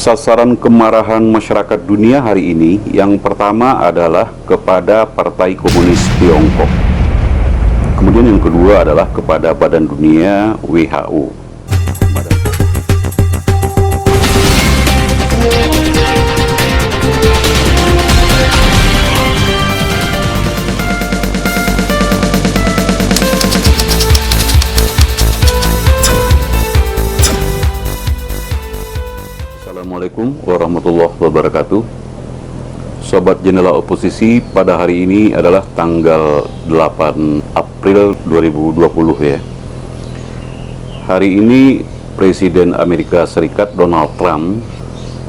Sasaran kemarahan masyarakat dunia hari ini yang pertama adalah kepada Partai Komunis Tiongkok. Kemudian yang kedua adalah kepada Badan Dunia WHO. Assalamualaikum warahmatullahi wabarakatuh. Sobat Jendela Oposisi, pada hari ini adalah tanggal 8 April 2020 ya. Hari ini Presiden Amerika Serikat Donald Trump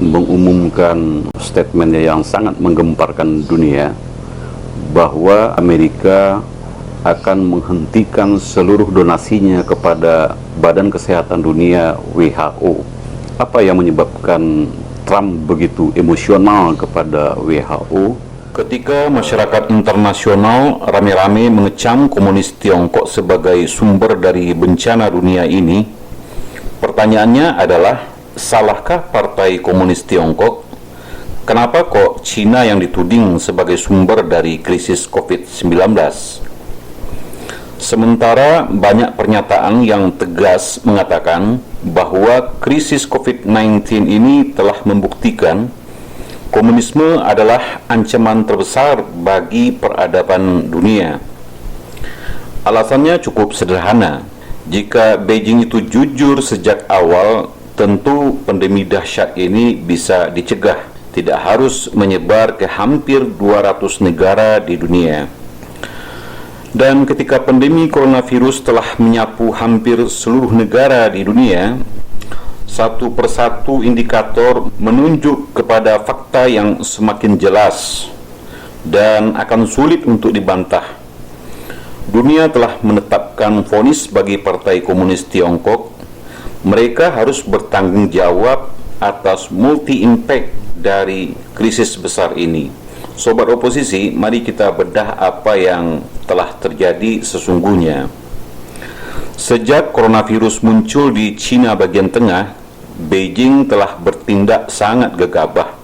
mengumumkan statementnya yang sangat menggemparkan dunia bahwa Amerika akan menghentikan seluruh donasinya kepada Badan Kesehatan Dunia WHO. Apa yang menyebabkan Trump begitu emosional kepada WHO? Ketika masyarakat internasional rame-rame mengecam komunis Tiongkok sebagai sumber dari bencana dunia ini, pertanyaannya adalah, salahkah Partai Komunis Tiongkok? Kenapa kok Cina yang dituding sebagai sumber dari krisis COVID-19? Sementara banyak pernyataan yang tegas mengatakan bahwa krisis COVID-19 ini telah membuktikan komunisme adalah ancaman terbesar bagi peradaban dunia. Alasannya cukup sederhana. Jika Beijing itu jujur sejak awal, tentu pandemi dahsyat ini bisa dicegah. Tidak harus menyebar ke hampir 200 negara di dunia. Dan ketika pandemi coronavirus telah menyapu hampir seluruh negara di dunia, satu persatu indikator menunjuk kepada fakta yang semakin jelas dan akan sulit untuk dibantah. Dunia telah menetapkan vonis bagi Partai Komunis Tiongkok. Mereka harus bertanggung jawab atas multi-impact dari krisis besar ini. Sobat oposisi, mari kita bedah apa yang telah terjadi sesungguhnya. Sejak coronavirus muncul di Cina bagian tengah, Beijing telah bertindak sangat gegabah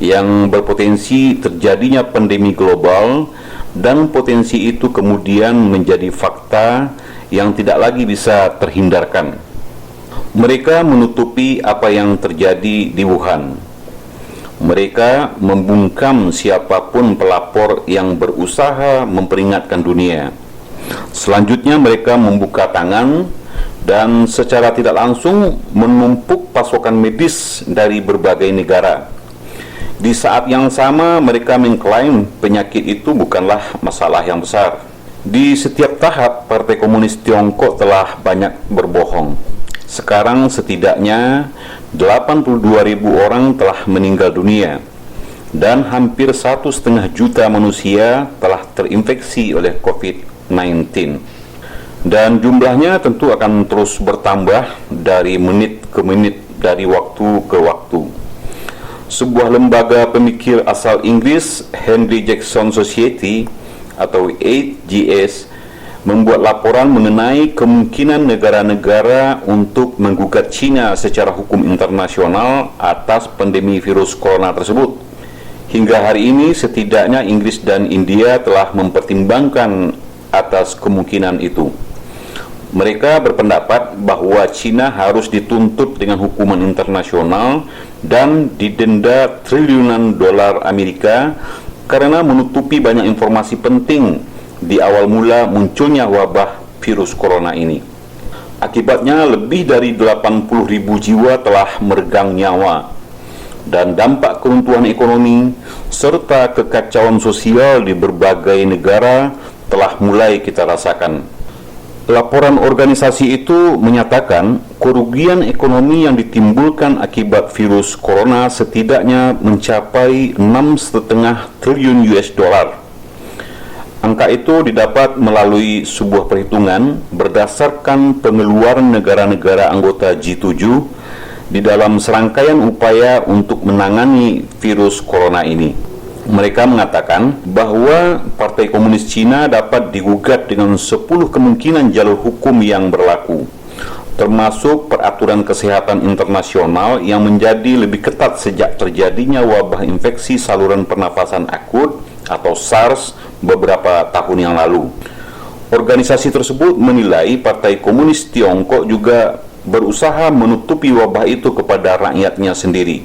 yang berpotensi terjadinya pandemi global, dan potensi itu kemudian menjadi fakta yang tidak lagi bisa terhindarkan. Mereka menutupi apa yang terjadi di Wuhan. Mereka membungkam siapapun pelapor yang berusaha memperingatkan dunia. Selanjutnya mereka membuka tangan dan secara tidak langsung menumpuk pasokan medis dari berbagai negara. Di saat yang sama mereka mengklaim penyakit itu bukanlah masalah yang besar. Di setiap tahap Partai Komunis Tiongkok telah banyak berbohong. Sekarang setidaknya 82.000 orang telah meninggal dunia dan hampir 1,5 juta manusia telah terinfeksi oleh COVID-19. Dan jumlahnya tentu akan terus bertambah dari menit ke menit, dari waktu ke waktu. Sebuah lembaga pemikir asal Inggris, Henry Jackson Society atau HJS, membuat laporan mengenai kemungkinan negara-negara untuk menggugat Cina secara hukum internasional atas pandemi virus corona tersebut. Hingga hari ini setidaknya Inggris dan India telah mempertimbangkan atas kemungkinan itu. Mereka berpendapat bahwa Cina harus dituntut dengan hukuman internasional dan didenda triliunan dolar Amerika karena menutupi banyak informasi penting di awal mula munculnya wabah virus corona ini. Akibatnya lebih dari 80.000 jiwa telah meregang nyawa, dan dampak keruntuhan ekonomi serta kekacauan sosial di berbagai negara telah mulai kita rasakan. Laporan organisasi itu menyatakan kerugian ekonomi yang ditimbulkan akibat virus corona setidaknya mencapai 6,5 triliun US dollar. Angka itu didapat melalui sebuah perhitungan berdasarkan pengeluaran negara-negara anggota G7 di dalam serangkaian upaya untuk menangani virus corona ini. Mereka mengatakan bahwa Partai Komunis Cina dapat digugat dengan 10 kemungkinan jalur hukum yang berlaku, termasuk peraturan kesehatan internasional yang menjadi lebih ketat sejak terjadinya wabah infeksi saluran pernapasan akut atau SARS beberapa tahun yang lalu. Organisasi tersebut menilai Partai Komunis Tiongkok juga berusaha menutupi wabah itu kepada rakyatnya sendiri.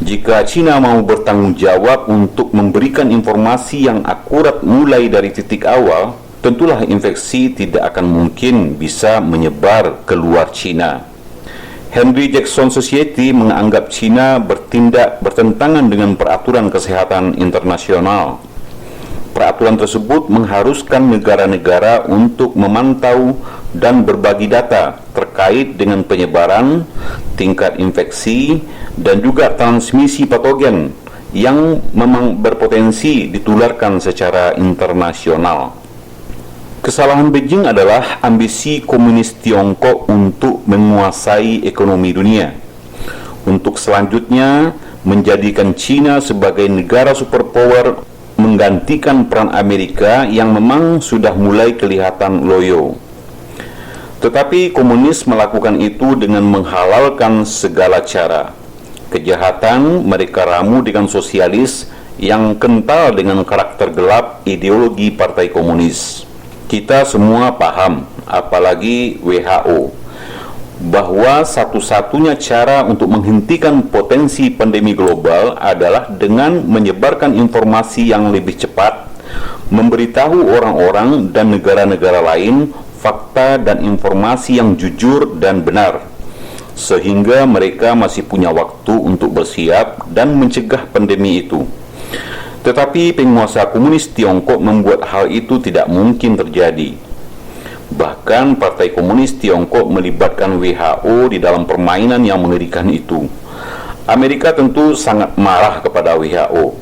Jika China mau bertanggung jawab untuk memberikan informasi yang akurat mulai dari titik awal, tentulah infeksi tidak akan mungkin bisa menyebar keluar China. Henry Jackson Society menganggap China bertindak bertentangan dengan peraturan kesehatan internasional. Peraturan tersebut mengharuskan negara-negara untuk memantau dan berbagi data terkait dengan penyebaran, tingkat infeksi, dan juga transmisi patogen yang memang berpotensi ditularkan secara internasional. Kesalahan Beijing adalah ambisi komunis Tiongkok untuk menguasai ekonomi dunia. Untuk selanjutnya menjadikan China sebagai negara superpower, menggantikan peran Amerika yang memang sudah mulai kelihatan loyo. Tetapi komunis melakukan itu dengan menghalalkan segala cara. Kejahatan mereka ramu dengan sosialis yang kental dengan karakter gelap ideologi Partai Komunis. Kita semua paham, apalagi WHO, bahwa satu-satunya cara untuk menghentikan potensi pandemi global adalah dengan menyebarkan informasi yang lebih cepat, memberitahu orang-orang dan negara-negara lain fakta dan informasi yang jujur dan benar, sehingga mereka masih punya waktu untuk bersiap dan mencegah pandemi itu. Tetapi penguasa komunis Tiongkok membuat hal itu tidak mungkin terjadi. Bahkan Partai Komunis Tiongkok melibatkan WHO di dalam permainan yang mengerikan itu. Amerika tentu sangat marah kepada WHO.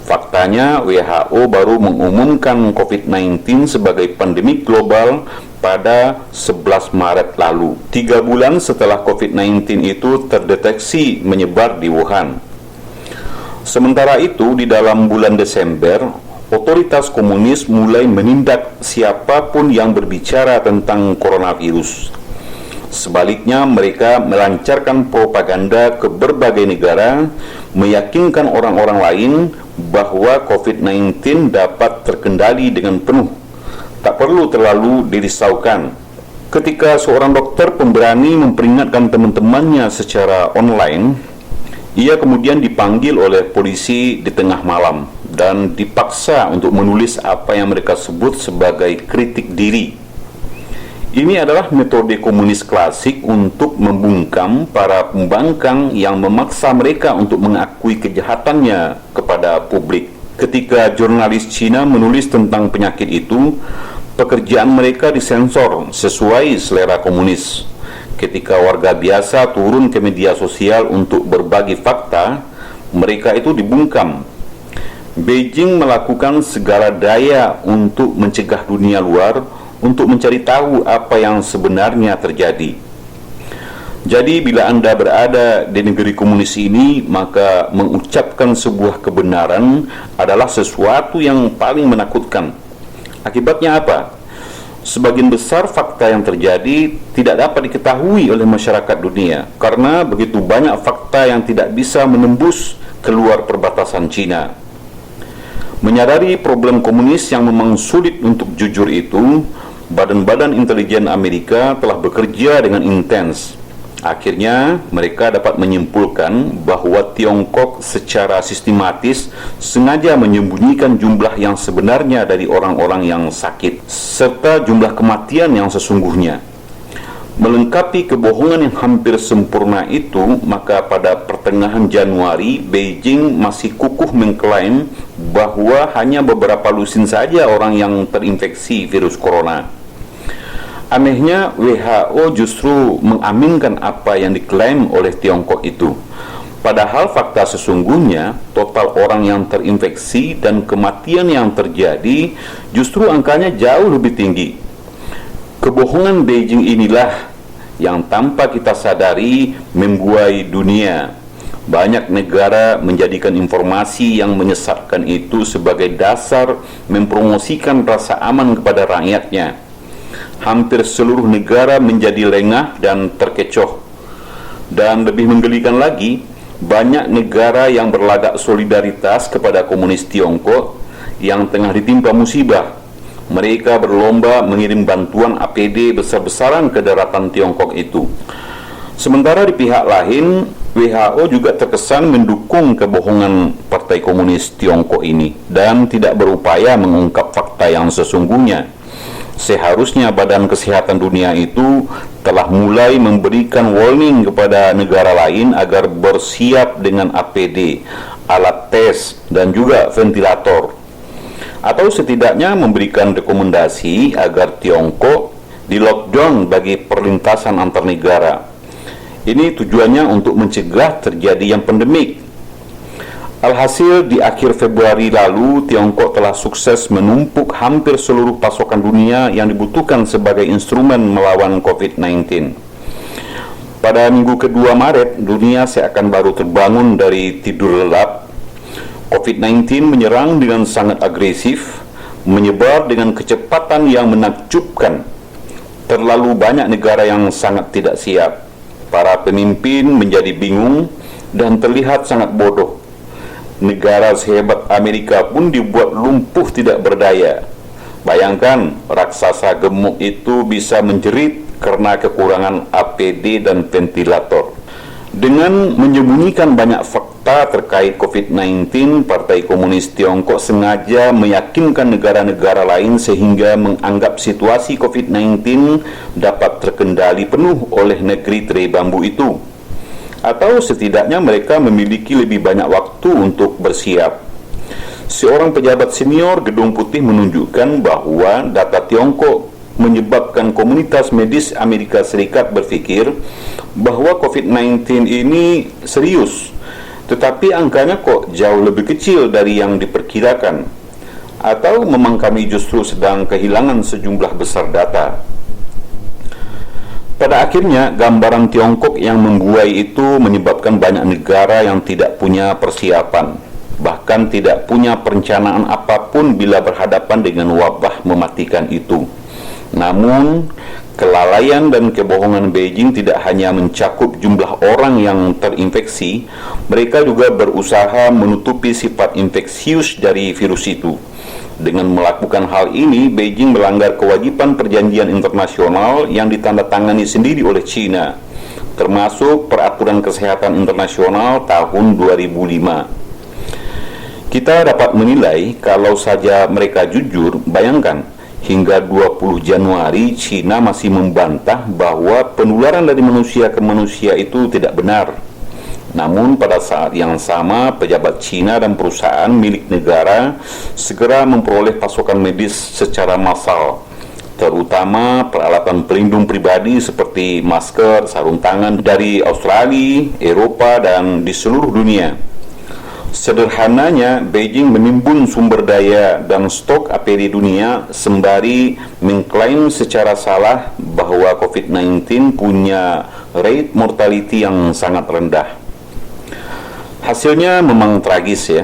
Faktanya WHO baru mengumumkan COVID-19 sebagai pandemi global pada 11 Maret lalu, 3 bulan setelah COVID-19 itu terdeteksi menyebar di Wuhan. Sementara itu, di dalam bulan Desember, otoritas komunis mulai menindak siapapun yang berbicara tentang coronavirus. Sebaliknya, mereka melancarkan propaganda ke berbagai negara, meyakinkan orang-orang lain bahwa COVID-19 dapat terkendali dengan penuh. Tak perlu terlalu dirisaukan. Ketika seorang dokter pemberani memperingatkan teman-temannya secara online, ia kemudian dipanggil oleh polisi di tengah malam dan dipaksa untuk menulis apa yang mereka sebut sebagai kritik diri. Ini adalah metode komunis klasik untuk membungkam para pembangkang yang memaksa mereka untuk mengakui kejahatannya kepada publik. Ketika jurnalis Cina menulis tentang penyakit itu, pekerjaan mereka disensor sesuai selera komunis. Ketika warga biasa turun ke media sosial untuk berbagi fakta, mereka itu dibungkam. Beijing melakukan segala daya untuk mencegah dunia luar untuk mencari tahu apa yang sebenarnya terjadi. Jadi bila Anda berada di negeri komunis ini, maka mengucapkan sebuah kebenaran adalah sesuatu yang paling menakutkan. Akibatnya apa? Sebagian besar fakta yang terjadi tidak dapat diketahui oleh masyarakat dunia karena begitu banyak fakta yang tidak bisa menembus keluar perbatasan Cina. Menyadari problem komunis yang memang sulit untuk jujur itu, badan-badan intelijen Amerika telah bekerja dengan intens. Akhirnya, mereka dapat menyimpulkan bahwa Tiongkok secara sistematis sengaja menyembunyikan jumlah yang sebenarnya dari orang-orang yang sakit, serta jumlah kematian yang sesungguhnya. Melengkapi kebohongan yang hampir sempurna itu, maka pada pertengahan Januari, Beijing masih kukuh mengklaim bahwa hanya beberapa lusin saja orang yang terinfeksi virus corona. Anehnya, WHO justru mengaminkan apa yang diklaim oleh Tiongkok itu. Padahal fakta sesungguhnya, total orang yang terinfeksi dan kematian yang terjadi justru angkanya jauh lebih tinggi. Kebohongan Beijing inilah yang tanpa kita sadari membuai dunia. Banyak negara menjadikan informasi yang menyesatkan itu sebagai dasar mempromosikan rasa aman kepada rakyatnya. hampir seluruh negara menjadi lengah dan terkecoh. Dan lebih menggelikan lagi, banyak negara yang berlagak solidaritas kepada komunis Tiongkok yang tengah ditimpa musibah. Mereka berlomba mengirim bantuan APD besar-besaran ke daratan Tiongkok itu. Sementara di pihak lain, WHO juga terkesan mendukung kebohongan Partai Komunis Tiongkok ini dan tidak berupaya mengungkap fakta yang sesungguhnya. Seharusnya Badan Kesehatan Dunia itu telah mulai memberikan warning kepada negara lain agar bersiap dengan APD, alat tes, dan juga ventilator. Atau setidaknya memberikan rekomendasi agar Tiongkok di lockdown bagi perlintasan antar negara. Ini tujuannya untuk mencegah terjadi yang pandemik. Alhasil, di akhir Februari lalu, Tiongkok telah sukses menumpuk hampir seluruh pasokan dunia yang dibutuhkan sebagai instrumen melawan COVID-19. Pada minggu kedua Maret, dunia seakan baru terbangun dari tidur lelap. COVID-19 menyerang dengan sangat agresif, menyebar dengan kecepatan yang menakjubkan. Terlalu banyak negara yang sangat tidak siap. Para pemimpin menjadi bingung dan terlihat sangat bodoh. Negara sehebat Amerika pun dibuat lumpuh tidak berdaya. Bayangkan, raksasa gemuk itu bisa menjerit karena kekurangan APD dan ventilator. Dengan menyembunyikan banyak fakta terkait COVID-19, Partai Komunis Tiongkok sengaja meyakinkan negara-negara lain sehingga menganggap situasi COVID-19 dapat terkendali penuh oleh negeri tirai bambu itu. Atau setidaknya mereka memiliki lebih banyak waktu untuk bersiap. Seorang pejabat senior Gedung Putih menunjukkan bahwa data Tiongkok menyebabkan komunitas medis Amerika Serikat berpikir bahwa COVID-19 ini serius, tetapi angkanya kok jauh lebih kecil dari yang diperkirakan. Atau memang kami justru sedang kehilangan sejumlah besar data. Pada akhirnya, gambaran Tiongkok yang membuai itu menyebabkan banyak negara yang tidak punya persiapan, bahkan tidak punya perencanaan apapun bila berhadapan dengan wabah mematikan itu. Namun, kelalaian dan kebohongan Beijing tidak hanya mencakup jumlah orang yang terinfeksi, mereka juga berusaha menutupi sifat infeksius dari virus itu. Dengan melakukan hal ini, Beijing melanggar kewajiban perjanjian internasional yang ditandatangani sendiri oleh China, termasuk Peraturan Kesehatan Internasional tahun 2005. Kita dapat menilai kalau saja mereka jujur. Bayangkan, hingga 20 Januari China masih membantah bahwa penularan dari manusia ke manusia itu tidak benar. Namun pada saat yang sama, pejabat Cina dan perusahaan milik negara segera memperoleh pasokan medis secara massal, terutama peralatan pelindung pribadi seperti masker, sarung tangan dari Australia, Eropa, dan di seluruh dunia. Sederhananya, Beijing menimbun sumber daya dan stok APD dunia sembari mengklaim secara salah bahwa COVID-19 punya rate mortality yang sangat rendah. Hasilnya memang tragis ya.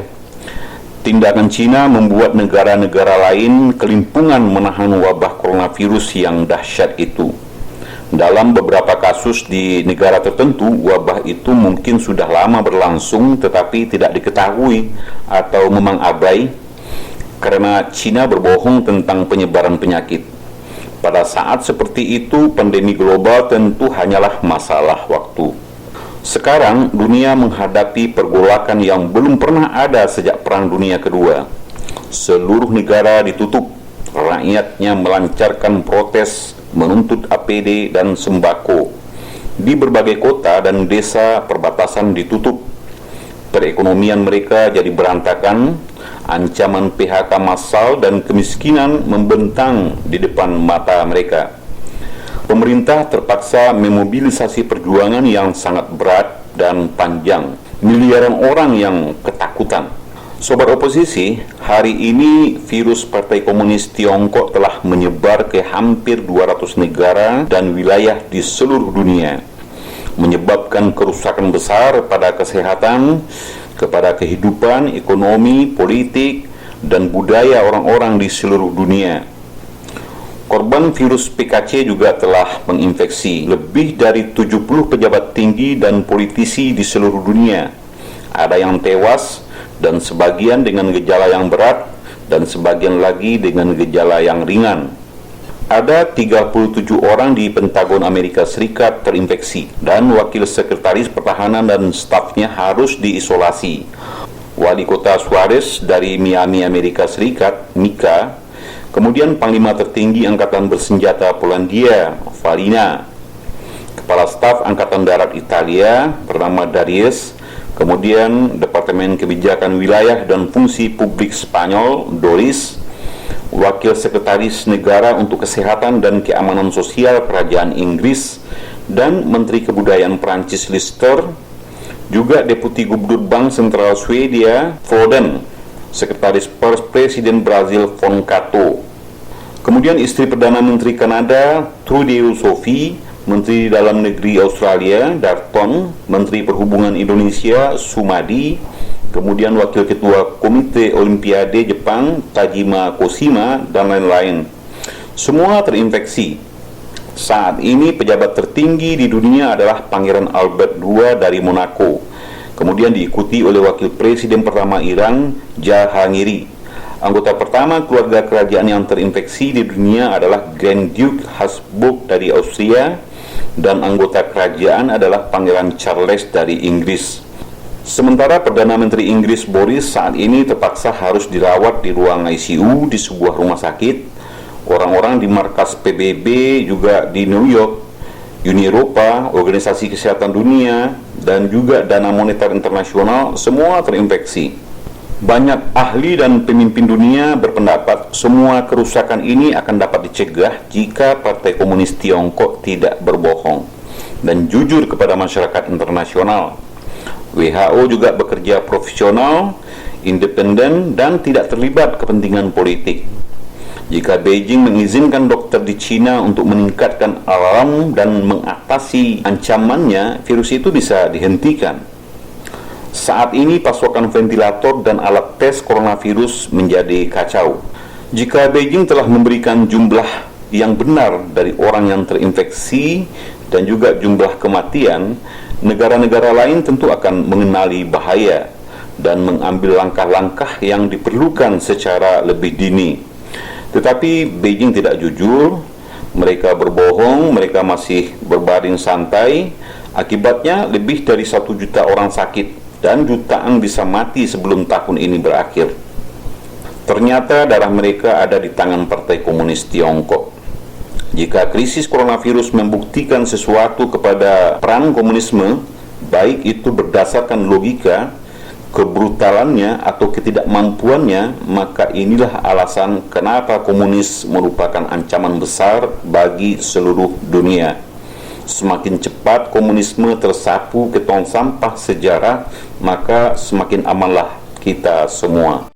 Tindakan Cina membuat negara-negara lain kelimpungan menahan wabah coronavirus yang dahsyat itu. Dalam beberapa kasus di negara tertentu, wabah itu mungkin sudah lama berlangsung tetapi tidak diketahui atau memang abai karena Cina berbohong tentang penyebaran penyakit. Pada saat seperti itu, pandemi global tentu hanyalah masalah waktu. Sekarang, dunia menghadapi pergolakan yang belum pernah ada sejak Perang Dunia Kedua. Seluruh negara ditutup, rakyatnya melancarkan protes, menuntut APD dan sembako. Di berbagai kota dan desa perbatasan ditutup. Perekonomian mereka jadi berantakan, ancaman PHK massal dan kemiskinan membentang di depan mata mereka. Pemerintah terpaksa memobilisasi perjuangan yang sangat berat dan panjang. Miliaran orang yang ketakutan. Sobat oposisi, hari ini virus Partai Komunis Tiongkok telah menyebar ke hampir 200 negara dan wilayah di seluruh dunia, menyebabkan kerusakan besar pada kesehatan, kepada kehidupan, ekonomi, politik, dan budaya orang-orang di seluruh dunia. Korban virus PKC juga telah menginfeksi lebih dari 70 pejabat tinggi dan politisi di seluruh dunia. Ada yang tewas dan sebagian dengan gejala yang berat dan sebagian lagi dengan gejala yang ringan. Ada 37 orang di Pentagon Amerika Serikat terinfeksi dan Wakil Sekretaris Pertahanan dan stafnya harus diisolasi. Wali Kota Suarez dari Miami, Amerika Serikat, Mika, kemudian Panglima Tertinggi Angkatan Bersenjata Polandia, Farina, Kepala Staf Angkatan Darat Italia bernama Darius, kemudian Departemen Kebijakan Wilayah dan Fungsi Publik Spanyol, Doris, Wakil Sekretaris Negara untuk Kesehatan dan Keamanan Sosial Kerajaan Inggris, dan Menteri Kebudayaan Prancis Lister, juga Deputi Gubernur Bank Sentral Swedia, Foden, Sekretaris Pers Presiden Brazil, Von Cato, kemudian istri Perdana Menteri Kanada, Trudeau Sophie, Menteri Dalam Negeri Australia, Darton, Menteri Perhubungan Indonesia, Sumadi, kemudian Wakil Ketua Komite Olimpiade Jepang, Tajima Koshima, dan lain-lain. Semua terinfeksi. Saat ini pejabat tertinggi di dunia adalah Pangeran Albert II dari Monaco, kemudian diikuti oleh Wakil Presiden pertama Iran, Jahangiri. Anggota pertama keluarga kerajaan yang terinfeksi di dunia adalah Grand Duke Habsburg dari Austria, dan anggota kerajaan adalah Pangeran Charles dari Inggris. Sementara Perdana Menteri Inggris Boris saat ini terpaksa harus dirawat di ruang ICU di sebuah rumah sakit. Orang-orang di markas PBB juga di New York, Uni Eropa, Organisasi Kesehatan Dunia, dan juga Dana Moneter Internasional semua terinfeksi. Banyak ahli dan pemimpin dunia berpendapat semua kerusakan ini akan dapat dicegah jika Partai Komunis Tiongkok tidak berbohong dan jujur kepada masyarakat internasional. WHO juga bekerja profesional, independen, dan tidak terlibat kepentingan politik. Jika Beijing mengizinkan dokter di China untuk meningkatkan alarm dan mengatasi ancamannya, virus itu bisa dihentikan. Saat ini pasokan ventilator dan alat tes coronavirus menjadi kacau. Jika Beijing telah memberikan jumlah yang benar dari orang yang terinfeksi dan juga jumlah kematian, negara-negara lain tentu akan mengenali bahaya dan mengambil langkah-langkah yang diperlukan secara lebih dini. Tetapi Beijing tidak jujur, mereka berbohong, mereka masih berbaring santai. Akibatnya lebih dari 1 juta orang sakit dan jutaan bisa mati sebelum tahun ini berakhir. Ternyata darah mereka ada di tangan Partai Komunis Tiongkok. Jika krisis coronavirus membuktikan sesuatu kepada peran komunisme, baik itu berdasarkan logika, kebrutalannya, atau ketidakmampuannya, maka inilah alasan kenapa komunis merupakan ancaman besar bagi seluruh dunia. Semakin cepat komunisme tersapu ke tong sampah sejarah, maka semakin amanlah kita semua.